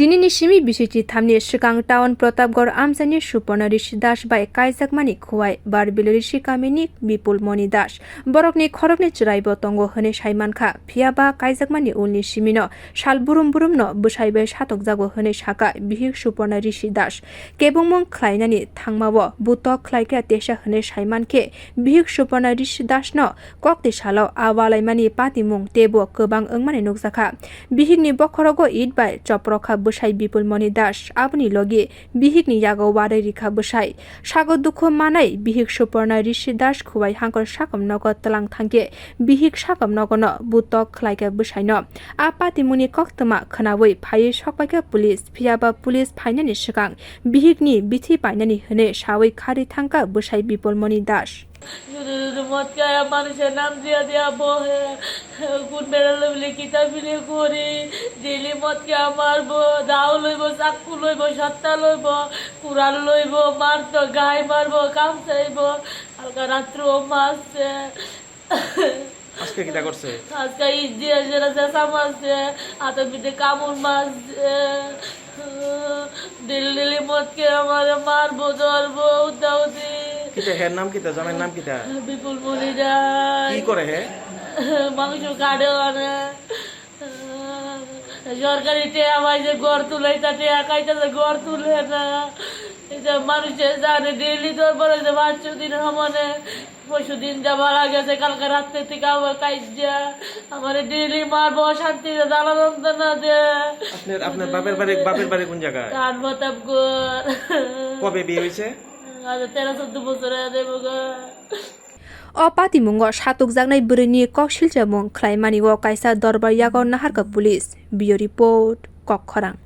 दिनैनि सिमी बिसिटि थामनि सिगां टाउन प्रतापगढ़ आमसानि सुपर्ण ऋषि दास बाय कायजाकमानि खौवाइ बारबिल ऋषि गामिनि बिपुल मणि दास बरकनि खरकनि चिरायबो तंगो होने साइमानखा फियाबा कायजाकमानि उलनि सिमिनो साल बुरुम बुरुमनो बwsai बाय साtukjak होने साका bihik सुपर्ण ऋषि दास केबुंमwng khwlainani थांमावो botok khwlaikha तेसा होने साइमानखे bihik सुपर्ण ऋषि दासनो kokti सालाव khwlaimanio pati mwng तेबो गोबां ओंमाने नुकजाखा bihikनि bokhorok ईद बाय चप्रखा bwsai Bipul moni das aboni logi bihik ni yago ware rikha bwsai sago dukhu manai bihik suporna Rishi das khowai hangkor sakam nogo tlang thangke bihik sakam nogo no botok khwlaikha bwsai no pati muni koktma khanawi phai sokpaika police phiaba police phainani sigang bihik ni bithi painani hone sawi khari thangka bwsai Bipul moni das মদ খায় মানুষের নাম দিয়া দিয়া বহে কোন বেড়া লইলে কিতাব বিলে করি ডেলি মদ খায় মারবো দাও লইব চাকু লইব সত্তা লইব কুড়াল লইব মারতো গায়ে মারবো কাম চাইব হালকা রাত্রেও মারছে আজকে কিটা করছে আজকে ঈদ দিয়ে যেটা চেঁচা মারছে হাতের পিঠে কামড় মারছে ডেলি ডেলি মদ খেয়ে আমার মারবো ধরবো উদ্দাউদি কিটা হের নাম কিটা জামাইর নাম কিটা বিপুল মনি দাস কি করে হে মাংস কাটে আনে সরকারি টেয়া পাইছে গড় তুলে তা টেয়া খাইতেছে গড় তুলে না এটা মানুষের জানে ডেলি তোর পরে যে 500 দিন সমানে 25 দিন যা মারা গেছে কালকে রাত্রে থেকে আবার কাইজা আমার ডেলি মারবো শান্তিতে জ্বালা যন্ত্রণা দে আপনার বাপের বাড়ি কোন জায়গায় টান প্রতাপগড় কবে বিয়ে হয়েছে 13-14 বছরে দেবো গো pati mungo satukjak nai bwrwini koksilcha mwng khwlaimanio kaisa dorbar yago naharka police bio report kokkhorang।